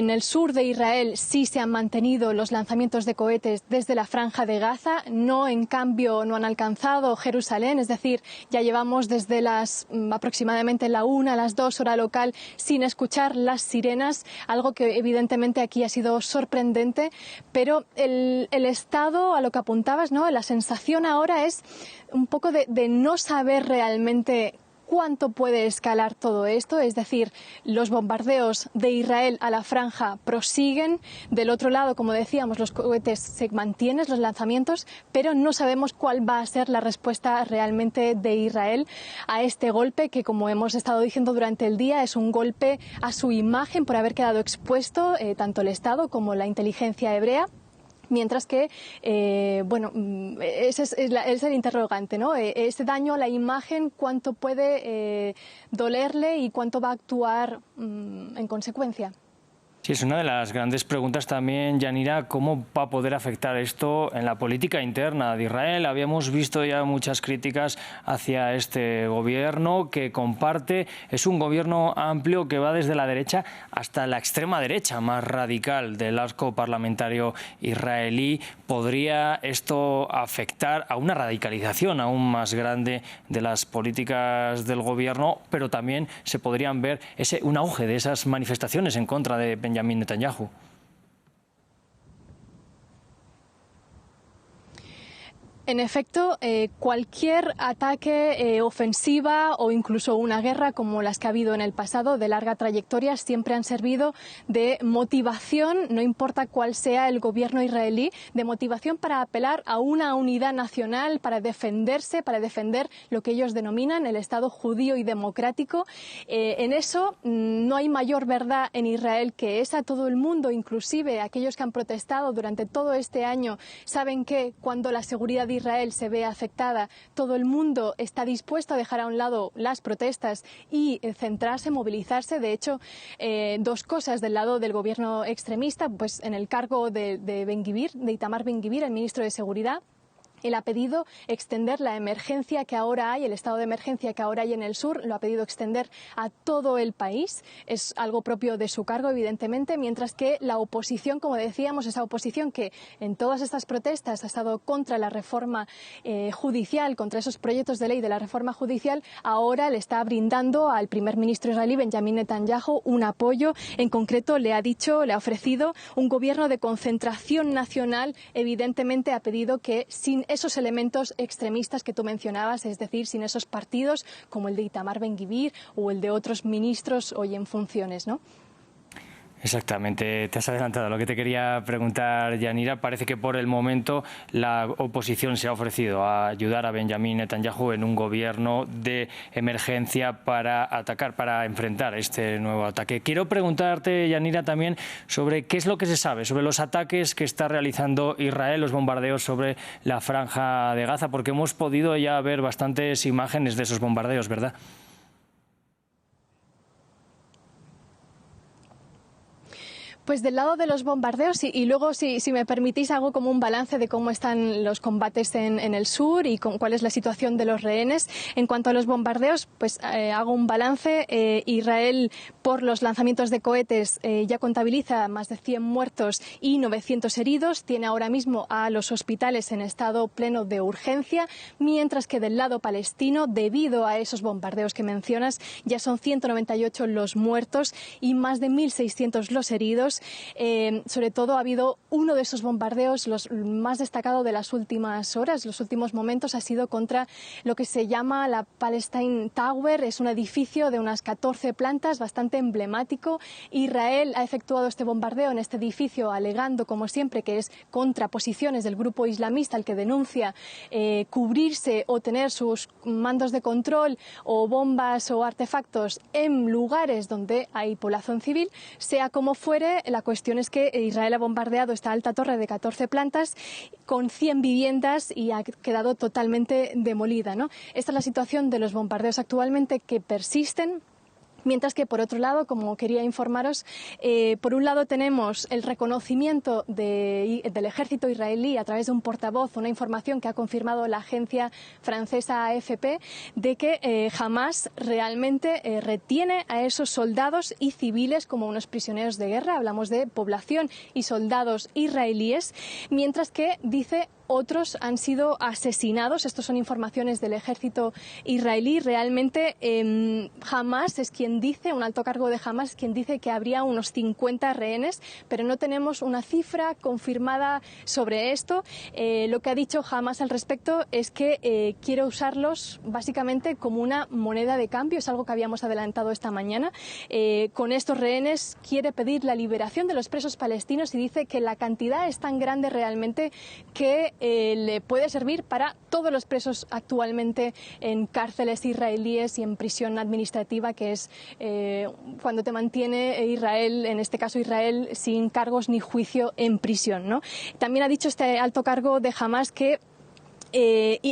En el sur de Israel sí se han mantenido los lanzamientos de cohetes desde la franja de Gaza, en cambio no han alcanzado Jerusalén, es decir, ya llevamos desde las aproximadamente la 1 a las 2 hora local sin escuchar las sirenas, algo que evidentemente aquí ha sido sorprendente, pero el estado, a lo que apuntabas, la sensación ahora es un poco de no saber realmente cuánto puede escalar todo esto, es decir, los bombardeos de Israel a la franja prosiguen, del otro lado, como decíamos, los cohetes se mantienen, los lanzamientos, pero no sabemos cuál va a ser la respuesta realmente de Israel a este golpe que, como hemos estado diciendo durante el día, es un golpe a su imagen por haber quedado expuesto tanto el Estado como la inteligencia hebrea. Mientras que, ese es el interrogante, ¿no? Ese daño a la imagen, cuánto puede dolerle y cuánto va a actuar en consecuencia. Sí, es una de las grandes preguntas también, Yanira, ¿cómo va a poder afectar esto en la política interna de Israel? Habíamos visto ya muchas críticas hacia este gobierno que comparte, es un gobierno amplio que va desde la derecha hasta la extrema derecha más radical del arco parlamentario israelí. ¿Podría esto afectar a una radicalización aún más grande de las políticas del gobierno? Pero también se podrían ver un auge de esas manifestaciones en contra de Benjamin Netanyahu. En efecto, cualquier ataque, ofensiva o incluso una guerra como las que ha habido en el pasado de larga trayectoria siempre han servido de motivación, no importa cuál sea el gobierno israelí, de motivación para apelar a una unidad nacional, para defenderse, para defender lo que ellos denominan el Estado judío y democrático. En eso no hay mayor verdad en Israel que esa. Todo el mundo, inclusive aquellos que han protestado durante todo este año, saben que cuando la seguridad de Israel se ve afectada, todo el mundo está dispuesto a dejar a un lado las protestas y centrarse, movilizarse. De hecho, dos cosas del lado del gobierno extremista, pues en el cargo de Ben-Gvir, de Itamar Ben-Gvir, el ministro de Seguridad. Él ha pedido extender la emergencia que ahora hay, el estado de emergencia que ahora hay en el sur, lo ha pedido extender a todo el país. Es algo propio de su cargo, evidentemente, mientras que la oposición, como decíamos, esa oposición que en todas estas protestas ha estado contra la reforma judicial, contra esos proyectos de ley de la reforma judicial, ahora le está brindando al primer ministro israelí, Benjamin Netanyahu, un apoyo. En concreto, le ha ofrecido un gobierno de concentración nacional. Evidentemente, ha pedido que sin esos elementos extremistas que tú mencionabas, es decir, sin esos partidos como el de Itamar Ben-Gvir o el de otros ministros hoy en funciones, ¿no? Exactamente, te has adelantado. Lo que te quería preguntar, Yanira, parece que por el momento la oposición se ha ofrecido a ayudar a Benjamin Netanyahu en un gobierno de emergencia para atacar, para enfrentar este nuevo ataque. Quiero preguntarte, Yanira, también sobre qué es lo que se sabe sobre los ataques que está realizando Israel, los bombardeos sobre la franja de Gaza, porque hemos podido ya ver bastantes imágenes de esos bombardeos, ¿verdad? Pues del lado de los bombardeos, y luego, si me permitís, hago como un balance de cómo están los combates en el sur y cuál es la situación de los rehenes. En cuanto a los bombardeos, pues hago un balance. Israel, por los lanzamientos de cohetes, ya contabiliza más de 100 muertos y 900 heridos. Tiene ahora mismo a los hospitales en estado pleno de urgencia, mientras que del lado palestino, debido a esos bombardeos que mencionas, ya son 198 los muertos y más de 1.600 los heridos. Sobre todo ha habido uno de esos bombardeos, los más destacado de las últimas horas, los últimos momentos, ha sido contra lo que se llama la Palestine Tower. Es un edificio de unas 14 plantas, bastante emblemático. Israel ha efectuado este bombardeo en este edificio alegando, como siempre, que es contra posiciones del grupo islamista, el que denuncia cubrirse o tener sus mandos de control o bombas o artefactos en lugares donde hay población civil. Sea como fuere, la cuestión es que Israel ha bombardeado esta alta torre de 14 plantas con 100 viviendas y ha quedado totalmente demolida, ¿no? Esta es la situación de los bombardeos actualmente, que persisten. Mientras que, por otro lado, como quería informaros, por un lado tenemos el reconocimiento del ejército israelí a través de un portavoz, una información que ha confirmado la agencia francesa AFP, de que Hamás realmente retiene a esos soldados y civiles como unos prisioneros de guerra. Hablamos de población y soldados israelíes, mientras que dice otros han sido asesinados. Estas son informaciones del ejército israelí. Realmente Hamás es quien dice, un alto cargo de Hamás es quien dice que habría unos 50 rehenes, pero no tenemos una cifra confirmada sobre esto. Lo que ha dicho Hamás al respecto es que quiere usarlos básicamente como una moneda de cambio. Es algo que habíamos adelantado esta mañana. Con estos rehenes quiere pedir la liberación de los presos palestinos y dice que la cantidad es tan grande realmente que le puede servir para todos los presos actualmente en cárceles israelíes y en prisión administrativa, que es cuando te mantiene Israel, en este caso Israel, sin cargos ni juicio en prisión, ¿no? También ha dicho este alto cargo de Hamás que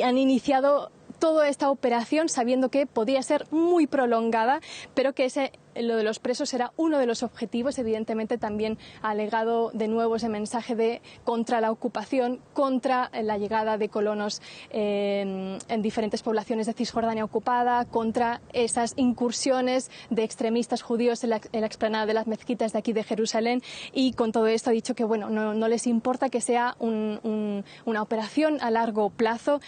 han iniciado toda esta operación sabiendo que podía ser muy prolongada, pero que lo de los presos era uno de los objetivos. Evidentemente también ha alegado de nuevo ese mensaje de contra la ocupación, contra la llegada de colonos en diferentes poblaciones de Cisjordania ocupada, contra esas incursiones de extremistas judíos en la explanada de las mezquitas de aquí de Jerusalén, y con todo esto ha dicho que bueno, no les importa que sea una operación a largo plazo,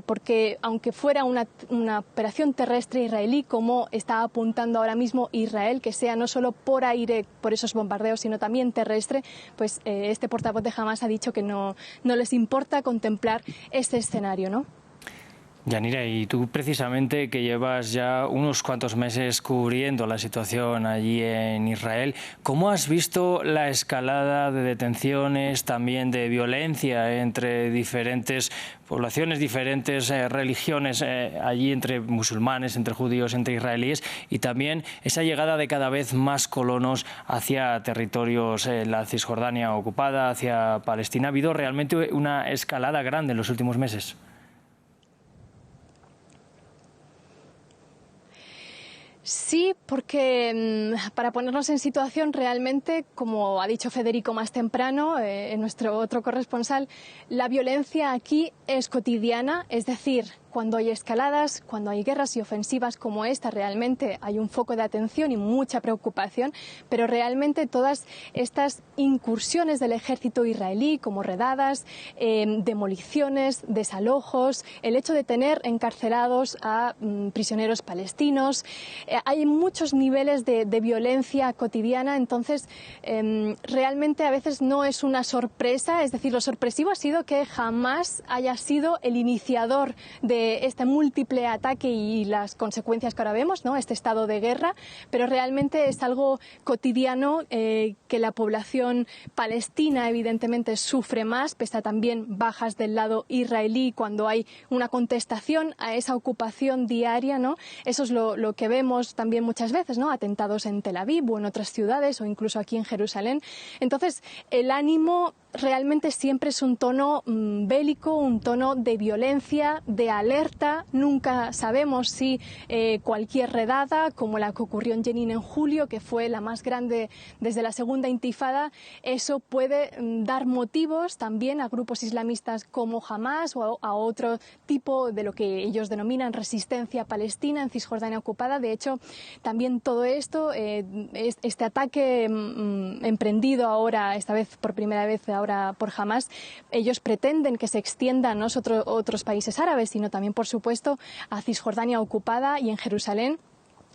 porque aunque fuera una operación terrestre israelí, como está apuntando ahora mismo Israel, que sea no solo por aire, por esos bombardeos, sino también terrestre, pues este portavoz de Hamás ha dicho que no les importa contemplar este escenario, ¿no? Yanira, y tú precisamente que llevas ya unos cuantos meses cubriendo la situación allí en Israel, ¿cómo has visto la escalada de detenciones, también de violencia entre diferentes poblaciones, diferentes religiones allí, entre musulmanes, entre judíos, entre israelíes, y también esa llegada de cada vez más colonos hacia territorios, la Cisjordania ocupada, hacia Palestina? ¿Ha habido realmente una escalada grande en los últimos meses? Sí, porque para ponernos en situación realmente, como ha dicho Federico más temprano, nuestro otro corresponsal, la violencia aquí es cotidiana, es decir, cuando hay escaladas, cuando hay guerras y ofensivas como esta, realmente hay un foco de atención y mucha preocupación, pero realmente todas estas incursiones del ejército israelí, como redadas, demoliciones, desalojos, el hecho de tener encarcelados a prisioneros palestinos, hay muchos niveles de violencia cotidiana. Entonces realmente a veces no es una sorpresa, es decir, lo sorpresivo ha sido que Hamás haya sido el iniciador de este múltiple ataque y las consecuencias que ahora vemos, ¿no? Este estado de guerra, pero realmente es algo cotidiano que la población palestina evidentemente sufre más, pese a también bajas del lado israelí cuando hay una contestación a esa ocupación diaria, ¿no? Eso es lo que vemos también muchas veces, ¿no? Atentados en Tel Aviv o en otras ciudades o incluso aquí en Jerusalén. Entonces, el ánimo realmente siempre es un tono bélico, un tono de violencia, de alerta. Nunca sabemos si cualquier redada, como la que ocurrió en Jenin en julio, que fue la más grande desde la segunda intifada, eso puede dar motivos también a grupos islamistas como Hamás o a otro tipo de lo que ellos denominan resistencia palestina en Cisjordania ocupada. De hecho, también todo esto, este ataque emprendido ahora, esta vez por primera vez ahora por Hamás, ellos pretenden que se extienda no solo a otros países árabes, sino también, por supuesto, a Cisjordania ocupada y en Jerusalén.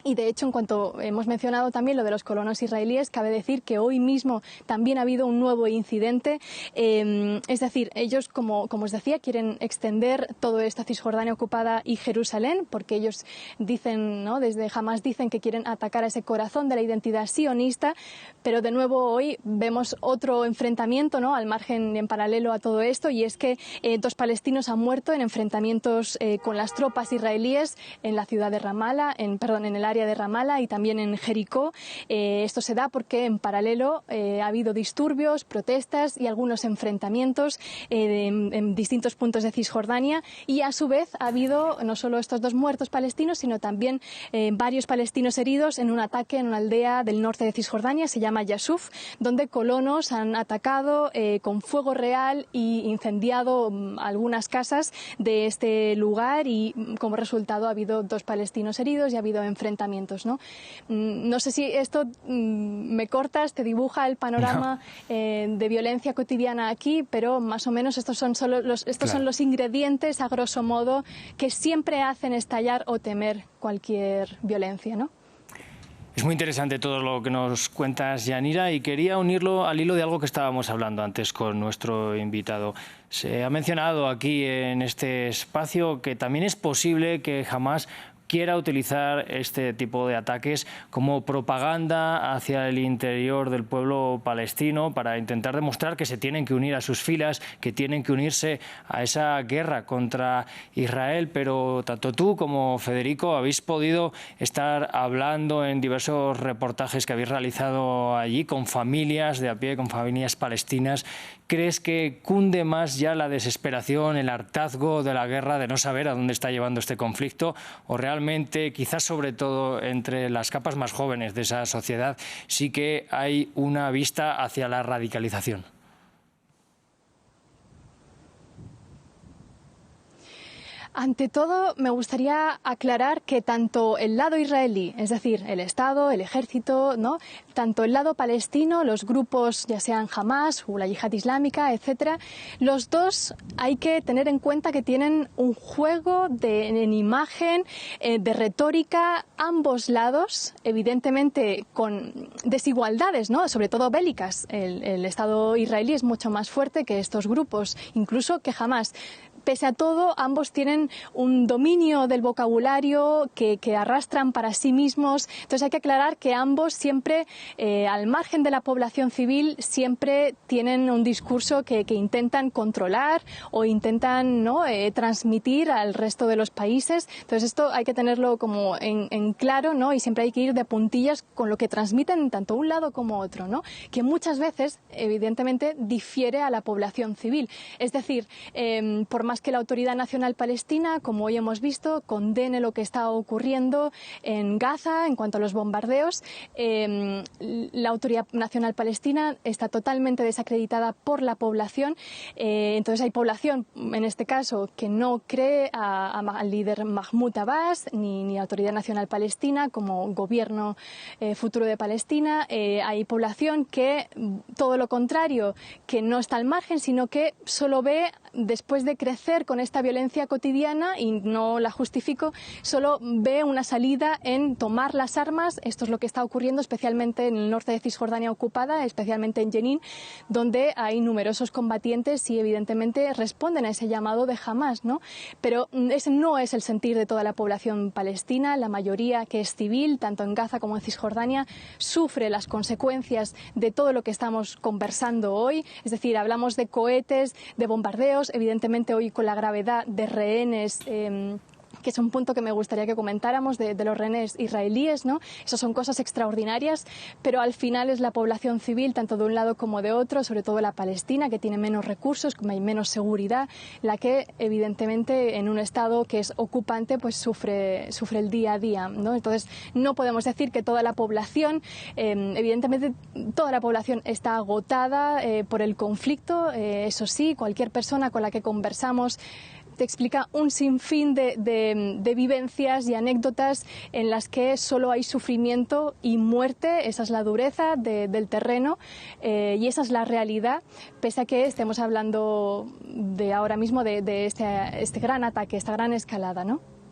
Y de hecho, en cuanto hemos mencionado también lo de los colonos israelíes, cabe decir que hoy mismo también ha habido un nuevo incidente. Es decir, ellos, como os decía, quieren extender todo esta Cisjordania ocupada y Jerusalén, porque ellos dicen, ¿no?, desde Hamás dicen que quieren atacar a ese corazón de la identidad sionista, pero de nuevo hoy vemos otro enfrentamiento, ¿no?, al margen, en paralelo a todo esto, y es que 2 palestinos han muerto en enfrentamientos con las tropas israelíes en la ciudad de Ramallah, en el área área de Ramala y también en Jericó. Esto se da porque en paralelo ha habido disturbios, protestas y algunos enfrentamientos en distintos puntos de Cisjordania, y a su vez ha habido no solo estos 2 muertos palestinos, sino también varios palestinos heridos en un ataque en una aldea del norte de Cisjordania, se llama Yasuf, donde colonos han atacado con fuego real y incendiado algunas casas de este lugar, y como resultado ha habido 2 palestinos heridos y ha habido enfrentamientos, ¿no? No sé si esto me cortas, te dibuja el panorama de violencia cotidiana aquí, pero más o menos estos son los ingredientes, a grosso modo, que siempre hacen estallar o temer cualquier violencia, ¿no? Es muy interesante todo lo que nos cuentas, Yanira, y quería unirlo al hilo de algo que estábamos hablando antes con nuestro invitado. Se ha mencionado aquí en este espacio que también es posible que Hamás quiera utilizar este tipo de ataques como propaganda hacia el interior del pueblo palestino para intentar demostrar que se tienen que unir a sus filas, que tienen que unirse a esa guerra contra Israel. Pero tanto tú como Federico habéis podido estar hablando en diversos reportajes que habéis realizado allí con familias de a pie, con familias palestinas. ¿Crees que cunde más ya la desesperación, el hartazgo de la guerra, de no saber a dónde está llevando este conflicto? ¿O realmente, quizás sobre todo entre las capas más jóvenes de esa sociedad, sí que hay una vista hacia la radicalización? Ante todo, me gustaría aclarar que tanto el lado israelí, es decir, el Estado, el ejército, ¿no?, tanto el lado palestino, los grupos, ya sean Hamás o la Yihad Islámica, etcétera, los dos hay que tener en cuenta que tienen un juego en imagen, de retórica, ambos lados, evidentemente con desigualdades, ¿no?, sobre todo bélicas. El Estado israelí es mucho más fuerte que estos grupos, incluso que Hamás. Pese a todo, ambos tienen un dominio del vocabulario que arrastran para sí mismos. Entonces hay que aclarar que ambos siempre, al margen de la población civil, siempre tienen un discurso que intentan controlar o intentan, ¿no?, transmitir al resto de los países. Entonces esto hay que tenerlo como en claro, ¿no?, y siempre hay que ir de puntillas con lo que transmiten tanto un lado como otro, ¿no?, que muchas veces, evidentemente, difiere a la población civil. Es decir, por más que la Autoridad Nacional Palestina, como hoy hemos visto, condene lo que está ocurriendo en Gaza en cuanto a los bombardeos, la Autoridad Nacional Palestina está totalmente desacreditada por la población. Entonces hay población, en este caso, que no cree al líder Mahmoud Abbas ni Autoridad Nacional Palestina como gobierno futuro de Palestina. Hay población que, todo lo contrario, que no está al margen, sino que solo ve, después de crecer con esta violencia cotidiana, y no la justifico, solo ve una salida en tomar las armas. Esto es lo que está ocurriendo especialmente en el norte de Cisjordania ocupada, especialmente en Jenin, donde hay numerosos combatientes y evidentemente responden a ese llamado de Hamás, ¿no? Pero ese no es el sentir de toda la población palestina. La mayoría, que es civil, tanto en Gaza como en Cisjordania, sufre las consecuencias de todo lo que estamos conversando hoy. Es decir, hablamos de cohetes, de bombardeos, evidentemente hoy con la gravedad de rehenes, que es un punto que me gustaría que comentáramos, de los rehenes israelíes, ¿no? Esas son cosas extraordinarias, pero al final es la población civil, tanto de un lado como de otro, sobre todo la palestina, que tiene menos recursos, como hay menos seguridad, la que evidentemente en un estado que es ocupante pues sufre el día a día, ¿no? Entonces no podemos decir que toda la población, evidentemente toda la población está agotada por el conflicto. Eso sí, cualquier persona con la que conversamos te explica un sinfín de vivencias y anécdotas en las que solo hay sufrimiento y muerte. Esa es la dureza del terreno, y esa es la realidad, pese a que estemos hablando de ahora mismo de este gran ataque, esta gran escalada, ¿no?